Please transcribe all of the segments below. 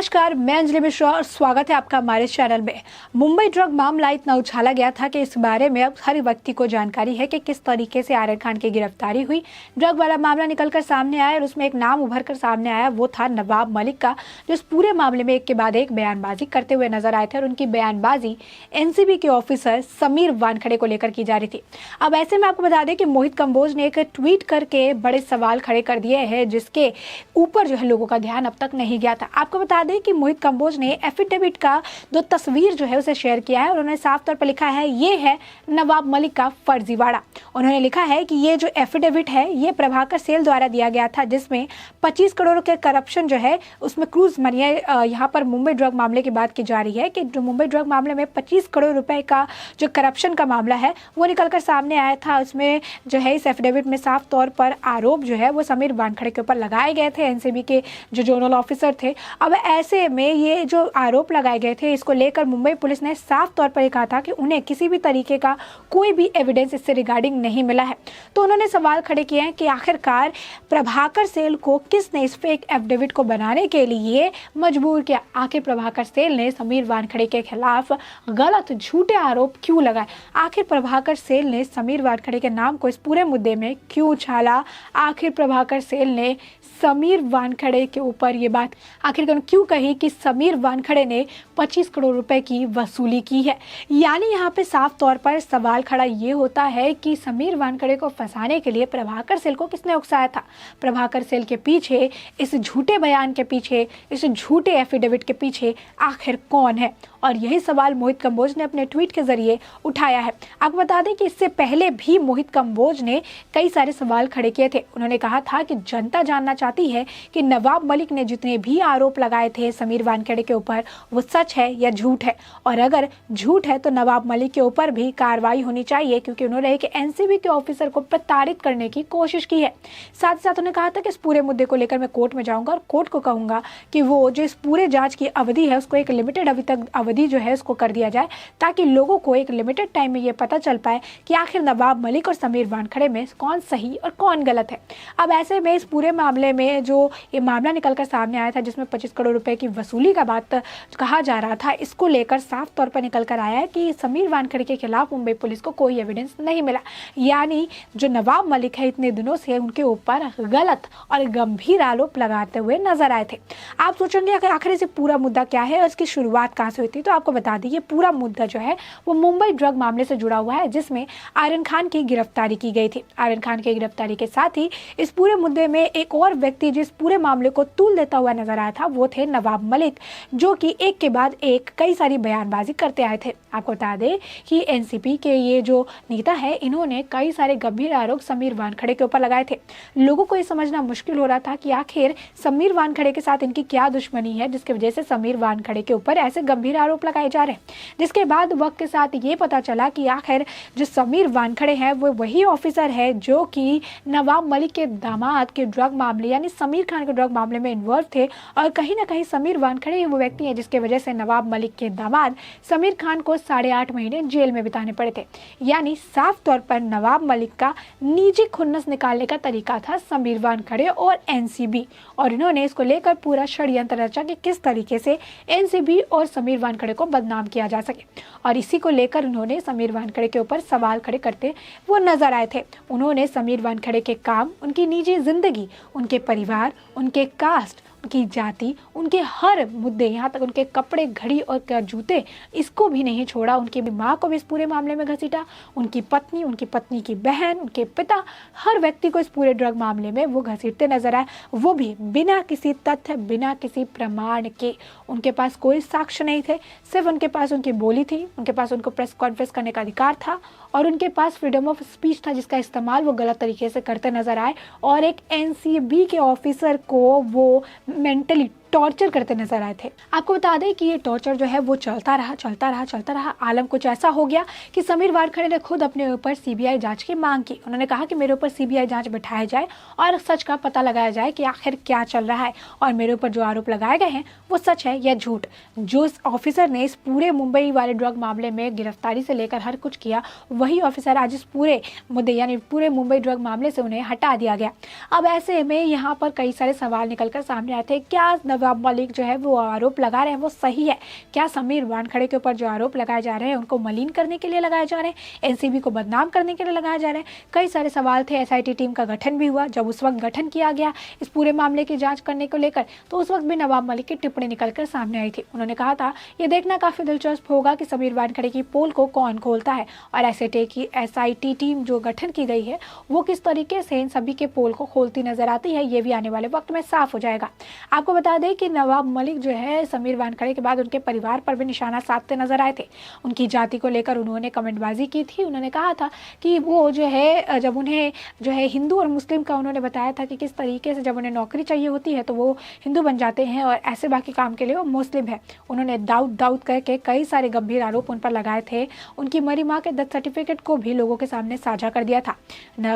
नमस्कार, मैं अंजलि मिश्रा और स्वागत है आपका हमारे चैनल में। मुंबई ड्रग मामला इतना उछाला गया था कि इस बारे में अब हर व्यक्ति को जानकारी है कि किस तरीके से आर्यन खान की गिरफ्तारी हुई। ड्रग वाला मामला निकलकर सामने आया और उसमें एक नाम उभर कर सामने आया, वो था नवाब मलिक का, जो इस पूरे मामले में एक के बाद एक बयानबाजी करते हुए नजर आए थे और उनकी बयानबाजी एनसीबी के ऑफिसर समीर वानखड़े को लेकर की जा रही थी। अब ऐसे में आपको बता दें कि मोहित कंबोज ने एक ट्वीट करके बड़े सवाल खड़े कर दिए हैं, जिसके ऊपर जो है लोगों का ध्यान अब तक नहीं गया था। आपको बता दें कि मोहित कंबोज ने एफिडेविट का दो तस्वीर जो है उसे शेयर किया है और उन्होंने साफ तौर पर लिखा है, ये है नवाब मलिक का फर्जीवाड़ा। उन्होंने लिखा है कि ये जो एफिडेविट है ये प्रभाकर सेल द्वारा दिया गया था, जिसमें 25 करोड़ के करप्शन जो है उसमें क्रूज मनी यहाँ पर मुंबई ड्रग मामले की बात की जा रही है कि जो मुंबई ड्रग मामले में 25 करोड़ रुपए का जो करप्शन का मामला है वो निकलकर सामने आया था। उसमें जो है इस एफिडेविट में साफ तौर पर आरोप जो है वो समीर वानखड़े के ऊपर लगाए गए थे, एनसीबी के जो जोनल ऑफिसर थे। अब ऐसे में ये जो आरोप लगाए गए थे इसको लेकर मुंबई पुलिस ने साफ तौर पर कहा था कि उन्हें किसी भी तरीके का कोई भी एविडेंस इससे रिगार्डिंग नहीं मिला है। तो उन्होंने सवाल खड़े किए हैं कि आखिरकार प्रभाकर सेल को किसने इस फेक एफिडेविट को बनाने के लिए मजबूर किया। आखिर प्रभाकर सेल ने समीर वानखड़े के खिलाफ गलत झूठे आरोप क्यों लगाए? आखिर प्रभाकर सेल ने समीर वानखड़े के नाम को इस पूरे मुद्दे में क्यों उछाला? आखिर प्रभाकर सेल ने समीर वानखड़े के ऊपर ये बात आखिर क्यों कही कि समीर वानखड़े ने 25 करोड़ रुपए की वसूली की है? यानी यहाँ पे साफ तौर पर सवाल खड़ा ये होता है कि समीर वानखड़े को फंसाने के लिए प्रभाकर सेल को किसने उकसाया था? प्रभाकर सेल के पीछे, इस झूठे बयान के पीछे, इस झूठे एफिडेविट के पीछे आखिर कौन है? और यही सवाल मोहित कंबोज ने अपने ट्वीट के जरिए उठाया है। आपको बता दें कि इससे पहले भी मोहित कंबोज ने कई सारे सवाल खड़े किए थे। उन्होंने कहा था कि जनता जानना चाहती है कि नवाब मलिक ने जितने भी आरोप लगाए थे समीर वानखड़े के ऊपर वो सच है या झूठ है, और अगर झूठ है तो नवाब मलिक के ऊपर भी कार्रवाई होनी चाहिए, क्योंकि उन्होंने एक एनसीबी के ऑफिसर को प्रताड़ित करने की कोशिश की है। साथ ही साथ उन्होंने कहा था कि इस पूरे मुद्दे को लेकर मैं कोर्ट में जाऊंगा और कोर्ट को कहूंगा कि वो जो इस पूरे जांच की अवधि है उसको एक लिमिटेड अवधि जो है उसको कर दिया जाए, ताकि लोगों को एक लिमिटेड टाइम में ये पता चल पाए कि आखिर नवाब मलिक और समीर वानखड़े में कौन सही और कौन गलत है। अब ऐसे में इस पूरे मामले में जो ये मामला निकलकर सामने आया था जिसमें 25 करोड़ रुपए की वसूली का बात कहा जा रहा था, इसको लेकर साफ तौर पर निकल कर आया है कि समीर वानखड़े के खिलाफ मुंबई पुलिस को कोई एविडेंस नहीं मिला। यानी जो नवाब मलिक है इतने दिनों से उनके ऊपर गलत और गंभीर आरोप लगाते हुए नजर आए थे। आप सोचेंगे कि आखिर से पूरा मुद्दा क्या है और इसकी शुरुआत कहाँ से हुई थी, तो आपको बता दी ये पूरा मुद्दा जो है वो मुंबई ड्रग मामले से जुड़ा हुआ है, जिसमें आर्यन खान की गिरफ्तारी की गई थी। आर्यन खान की गिरफ्तारी के साथ ही इस पूरे मुद्दे में एक और व्यक्ति जिस पूरे मामले को तूल देता हुआ नजर आया था वो थे नवाब मलिक, जो कि एक के बाद एक कई सारी बयानबाजी करते आए थे। आपको बता दें कि एनसीपी के ये जो नेता है इन्होंने कई सारे गंभीर आरोप समीर वानखड़े के ऊपर लगाए थे। लोगों को ये समझना मुश्किल हो रहा था कि आखिर समीर वानखड़े के साथ इनकी क्या दुश्मनी है जिसकी वजह से समीर वानखड़े के ऊपर ऐसे गंभीर आरोप लगाए जा रहे हैं। जिसके बाद वक्त के साथ ये पता चला कि आखिर जो समीर वानखड़े हैं वो वही ऑफिसर है जो कि नवाब मलिक के दामाद के ड्रग मामले यानी समीर खान के ड्रग मामले में इन्वॉल्व थे, और कहीं ना कहीं समीर वानखड़े वो व्यक्ति है जिसके वजह से नवाब मलिक के दामाद समीर खान को 8.5 महीने जेल में बिताने पड़े थे। यानी साफ तौर पर नवाब मलिक का निजी खुन्नस निकालने का तरीका था समीर वानखड़े और एनसीबी, और इन्होंने इसको लेकर पूरा षड्यंत्र रचा कि किस तरीके से एनसीबी और समीर वानखड़े को बदनाम किया जा सके, और इसी को लेकर उन्होंने समीर वानखड़े के ऊपर सवाल खड़े करते वो नजर आए थे। उन्होंने समीर वानखड़े के काम, उनकी निजी जिंदगी, उनके परिवार, उनके कास्ट, उनकी जाति, उनके हर मुद्दे, यहाँ तक उनके कपड़े, घड़ी और जूते, इसको भी नहीं छोड़ा। उनकी माँ को भी इस पूरे मामले में घसीटा, उनकी पत्नी की बहन, उनके पिता, हर व्यक्ति को इस पूरे ड्रग मामले में वो घसीटते नजर आए, वो भी बिना किसी तथ्य, बिना किसी प्रमाण के। उनके पास कोई साक्ष्य नहीं थे, सिर्फ उनके पास उनकी बोली थी, उनके पास उनको प्रेस कॉन्फ्रेंस करने का अधिकार था, और उनके पास फ्रीडम ऑफ स्पीच था जिसका इस्तेमाल वो गलत तरीके से करते नजर आए, और एक एनसीबी के ऑफिसर को वो मेंटली टॉर्चर करते नजर आए थे। आपको बता दें कि ये टॉर्चर जो है वो चलता रहा। आलम कुछ ऐसा हो गया कि समीर वानखड़े ने खुद अपने ऊपर सीबीआई जांच की मांग की। उन्होंने कहा कि मेरे ऊपर सीबीआई जांच बिठाया जाए और सच का पता लगाया जाए कि आखिर क्या चल रहा है, और मेरे ऊपर जो आरोप लगाए गए हैं वो सच है या झूठ। जो इस ऑफिसर ने इस पूरे मुंबई वाले ड्रग मामले में गिरफ्तारी से लेकर हर कुछ किया, वही ऑफिसर आज इस पूरे मुद्दे यानी पूरे मुंबई ड्रग मामले से उन्हें हटा दिया गया। अब ऐसे में यहाँ पर कई सारे सवाल निकलकर सामने आए थे, क्या नवाब मलिक जो है वो आरोप लगा रहे हैं वो सही है? क्या समीर वानखेड़े के ऊपर जो आरोप लगाए जा रहे हैं उनको मलिन करने के लिए लगाए जा रहे हैं, एनसीबी को बदनाम करने के लिए लगाया जा रहा है? कई सारे सवाल थे। एसआईटी टीम का गठन भी हुआ। जब उस वक्त गठन किया गया इस पूरे मामले की जांच करने को लेकर, तो उस वक्त भी नवाब मलिक की टिप्पणी निकलकर सामने आई थी। उन्होंने कहा था ये देखना काफी दिलचस्प होगा कि समीर वानखेड़े की पोल को कौन खोलता है और एसआईटी टीम जो गठन की गई है वो किस तरीके से इन सभी के पोल को खोलती नजर आती है, ये भी आने वाले वक्त में साफ हो जाएगा। आपको बता दें कि नवाब मलिक जो है समीर वानखेड़े के बाद उनके परिवार पर भी निशाना साधते नजर आए थे। उनकी जाति को लेकर उन्होंने कमेंटबाजी की थी। उन्होंने कहा था कि वो जो है जब उन्हें जो है हिंदू और मुस्लिम का उन्होंने बताया था कि किस तरीके से जब उन्हें नौकरी चाहिए होती है तो वो हिंदू बन जाते हैं और ऐसे बाकी काम के लिए वो मुस्लिम है। उन्होंने दाऊद करके कई सारे गंभीर आरोप उन पर लगाए थे। उनकी मरी माँ के डेथ सर्टिफिकेट को भी लोगों के सामने साझा कर दिया था।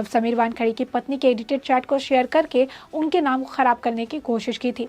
समीर वानखेड़े की पत्नी के एडिटेड चैट को शेयर करके उनके नाम को खराब करने की कोशिश की थी।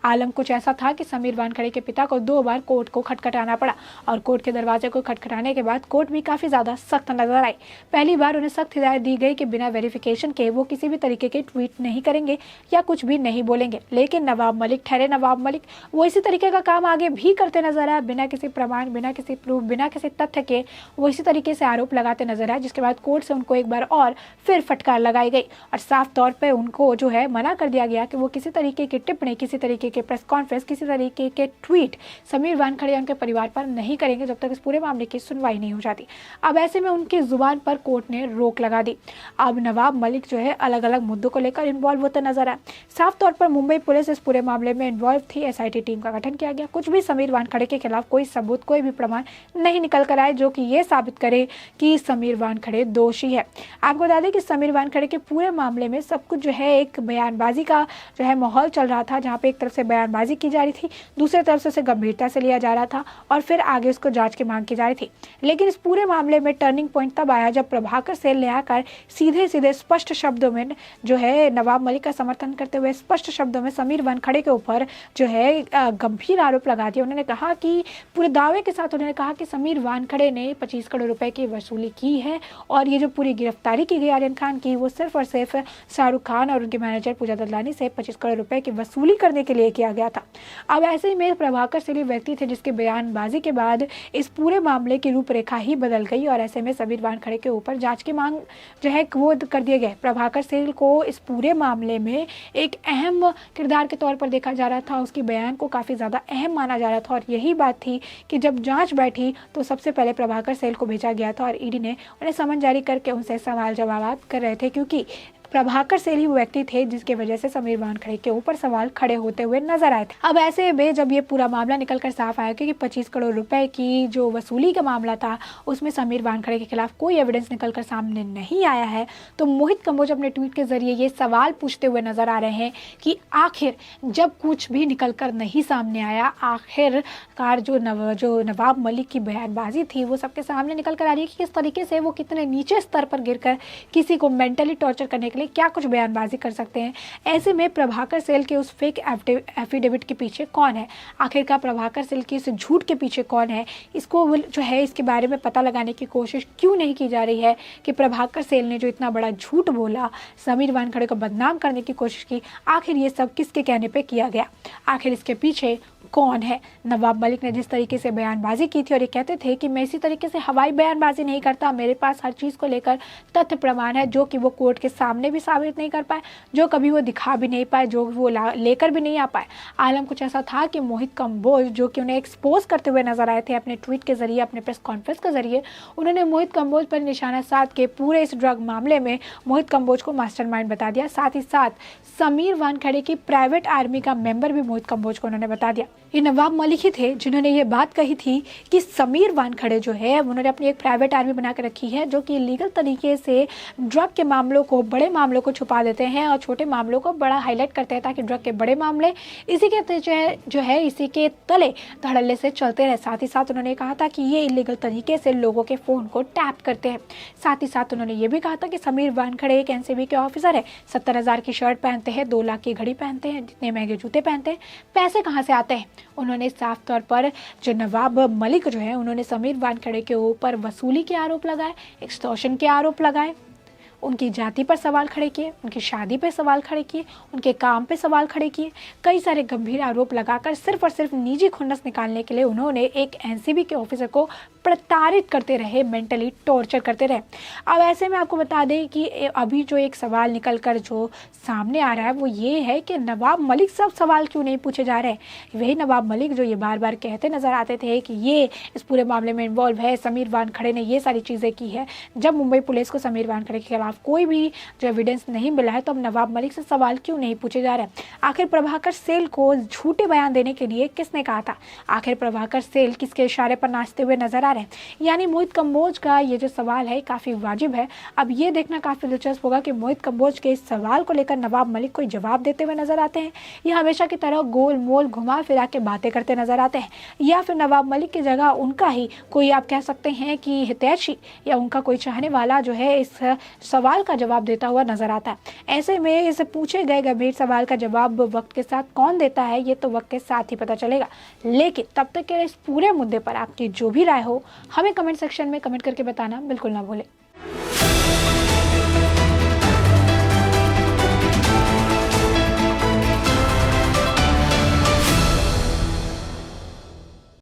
आलम कुछ ऐसा था कि समीर वानखेड़े के पिता को 2 बार कोर्ट को खटखटाना पड़ा और कोर्ट के दरवाजे को खटखटाने के बाद कोर्ट भी काफी ज्यादा सख्त नजर आई। पहली बार उन्हें सख्त हिदायत दी गई कि बिना वेरिफिकेशन के वो किसी भी तरीके के ट्वीट नहीं करेंगे या कुछ भी नहीं बोलेंगे। लेकिन नवाब मलिक ठहरे नवाब मलिक, वो इसी तरीके का काम आगे भी करते नजर आए। बिना किसी प्रमाण, बिना किसी प्रूफ, बिना किसी तथ्य के वो इसी तरीके से आरोप लगाते नजर आए, जिसके बाद कोर्ट से उनको एक बार और फिर फटकार लगाई गई और साफ तौर पर उनको जो है मना कर दिया गया कि वो किसी तरीके की टिप्पणी, किसी तरीके के प्रेस कॉन्फ्रेंस, किसी तरीके के ट्वीट समीर वानखेड़े या उनके परिवार पर नहीं करेंगे जब तक इस पूरे मामले की सुनवाई नहीं हो जाती। अब ऐसे में उनकी जुबान पर कोर्ट ने रोक लगा दी। अब नवाब मलिक जो है अलग अलग मुद्दों को लेकर इन्वॉल्व होते नजर आए। साफ तौर पर मुंबई पुलिस इस पूरे मामले में इन्वॉल्व थी। एसआईटी टीम का गठन किया गया। कुछ भी समीर वानखेड़े के खिलाफ कोई सबूत, कोई भी प्रमाण नहीं निकल कर आए जो कि ये साबित करे कि समीर वानखेड़े दोषी है। आपको बता दें कि समीर वानखेड़े के पूरे मामले में सब कुछ जो है एक बयानबाजी का जो है माहौल चल रहा था, जहाँ पे एक तरफ से बयानबाजी की जा रही थी, दूसरी तरफ से उसे गंभीरता से लिया जा रहा था और फिर आगे उसको जांच की मांग की जा रही थी। लेकिन इस पूरे मामले में टर्निंग पॉइंट तब आया जब प्रभाकर सेल ने आकर सीधे सीधे स्पष्ट शब्दों में जो है नवाब मलिक का समर्थन करते हुए स्पष्ट शब्दों में समीर वानखेड़े के ऊपर जो है गंभीर आरोप लगा दिया। उन्होंने कहा कि पूरे दावे के साथ उन्होंने कहा कि समीर वानखेड़े ने 25 करोड़ रुपए की वसूली की है और ये जो पूरी गिरफ्तारी की गई आर्यन खान की वो सिर्फ और सिर्फ शाहरुख खान और उनके मैनेजर पूजा ददलानी से 25 करोड़ रुपए की वसूली करने के लिए किया गया था। अब ऐसे में प्रभाकर सेल व्यक्ति थे जिसके बयानबाजी के बाद इस पूरे मामले की रूपरेखा ही बदल गई और ऐसे में समीर वानखेड़े के ऊपर जांच की मांग जो है वो कर दिए गए। प्रभाकर सेल को इस पूरे मामले में एक अहम किरदार के तौर पर देखा जा रहा था। उसकी बयान को काफी ज्यादा अहम माना जा रहा था और यही बात थी कि जब जांच बैठी तो सबसे पहले प्रभाकर सेल को भेजा गया था और ईडी ने उन्हें समन जारी करके उनसे सवाल जवाब कर रहे थे, क्योंकि प्रभाकर सेल ही वो व्यक्ति थे जिसके वजह से समीर वानखेड़े के ऊपर सवाल खड़े होते हुए नजर आए थे। अब ऐसे में जब ये पूरा मामला निकलकर साफ आया कि 25 करोड़ रुपए की जो वसूली का मामला था उसमें समीर वानखेड़े के खिलाफ कोई एविडेंस निकलकर सामने नहीं आया है, तो मोहित कंबोज अपने ट्वीट के जरिए ये सवाल पूछते हुए नजर आ रहे हैं कि आखिर जब कुछ भी निकलकर नहीं सामने आया, आखिरकार जो नवाब मलिक की बयानबाजी थी वो सबके सामने निकल कर आ रही है कि किस तरीके से वो कितने नीचे स्तर पर गिरकर किसी को मेंटली टॉर्चर करने लिए क्या कुछ बयानबाजी कर सकते हैं। ऐसे में प्रभाकर सेल के उस फेक एफिडेविट के पीछे कौन है, आखिरकार प्रभाकर सेल की इस झूठ के पीछे कौन है, इसको जो है इसके बारे में पता लगाने की कोशिश क्यों नहीं की जा रही है कि प्रभाकर सेल ने जो इतना बड़ा झूठ बोला, समीर वानखेड़े को बदनाम करने की कोशिश की, आखिर ये सब किसके कहने पे किया गया, आखिर इसके पीछे कौन है। नवाब मलिक ने जिस तरीके से बयानबाजी की थी और ये कहते थे कि मैं इसी तरीके से हवाई बयानबाजी नहीं करता, मेरे पास हर चीज़ को लेकर तथ्य प्रमाण है जो कि वो कोर्ट के सामने भी साबित नहीं कर पाए, जो कभी वो दिखा भी नहीं पाए, जो वो लेकर भी नहीं आ पाए। आलम कुछ ऐसा था कि मोहित कंबोज जो कि उन्हें एक्सपोज करते हुए नजर आए थे अपने ट्वीट के जरिए, अपने प्रेस कॉन्फ्रेंस के जरिए, उन्होंने मोहित कंबोज पर निशाना साध के पूरे इस ड्रग मामले में मोहित कंबोज को मास्टरमाइंड बता दिया। साथ ही साथ समीर वानखेड़े की प्राइवेट आर्मी का मेंबर भी मोहित कंबोज को उन्होंने बता दिया। ये नवाब मलिक ही थे जिन्होंने ये बात कही थी कि समीर वानखेड़े जो है उन्होंने अपनी एक प्राइवेट आर्मी बना के रखी है जो कि इलीगल तरीके से ड्रग के मामलों को, बड़े मामलों को छुपा देते हैं और छोटे मामलों को बड़ा हाईलाइट करते हैं ताकि ड्रग के बड़े मामले इसी के जो है इसी के तले धड़ल्ले से चलते रहे। साथ ही साथ उन्होंने कहा था कि ये इलीगल तरीके से लोगों के फ़ोन को टैप करते हैं। साथ ही साथ उन्होंने ये भी कहा था कि समीर वानखेड़े एक एनसीबी के ऑफिसर है, 70,000 की शर्ट पहनते हैं, 2 लाख की घड़ी पहनते हैं, जितने महंगे जूते पहनते हैं, पैसे कहाँ से आते हैं। उन्होंने साफ तौर पर जो नवाब मलिक जो है उन्होंने समीर वानखेड़े के ऊपर वसूली के आरोप लगाए, एक्सटॉर्शन के आरोप लगाए, उनकी जाति पर सवाल खड़े किए, उनकी शादी पर सवाल खड़े किए, उनके काम पे सवाल खड़े किए। कई सारे गंभीर आरोप लगाकर सिर्फ और सिर्फ निजी खुन्नस निकालने के लिए उन्होंने एक एनसीबी के ऑफिसर को प्रताड़ित करते रहे, मेंटली टॉर्चर करते रहे। अब ऐसे में आपको बता दें कि अभी जो एक सवाल निकल कर जो सामने आ रहा है वो ये है कि नवाब मलिक सब सवाल क्यों नहीं पूछे जा रहे। वही नवाब मलिक जो ये बार बार कहते नजर आते थे कि ये इस पूरे मामले में इन्वॉल्व है, समीर वानखेड़े ने ये सारी चीज़ें की है। जब मुंबई पुलिस को समीर वानखेड़े के खिलाफ कोई भी जो एविडेंस नहीं मिला है तो अब नवाब मलिक से सवाल क्यों नहीं पूछे जा रहे। आखिर प्रभाकर सेल को झूठे बयान देने के लिए किसने कहा था? आखिर प्रभाकर सेल किसके इशारे पर नाचते हुए नजर आ रहे हैं? यानी मोहित कंबोज का ये जो सवाल है काफ़ी वाजिब है। अब ये देखना काफ़ी दिलचस्प होगा कि मोहित कंबोज के इस सवाल को लेकर नवाब मलिक कोई जवाब देते हुए नजर आते हैं या हमेशा की तरह गोल मोल घुमा फिरा के बातें करते नजर आते हैं, या फिर नवाब मलिक की जगह उनका ही कोई आप कह सकते हैं कि हितैषी या उनका कोई चाहने वाला जो है इस सवाल का जवाब देता हुआ नजर आता है। ऐसे में इस पूछे गए गंभीर सवाल का जवाब वक्त के साथ कौन देता है ये तो वक्त के साथ ही पता चलेगा। लेकिन तब तक के इस पूरे मुद्दे पर आपकी जो भी राय हो हमें कमेंट सेक्शन में कमेंट करके बताना बिल्कुल ना भूलें।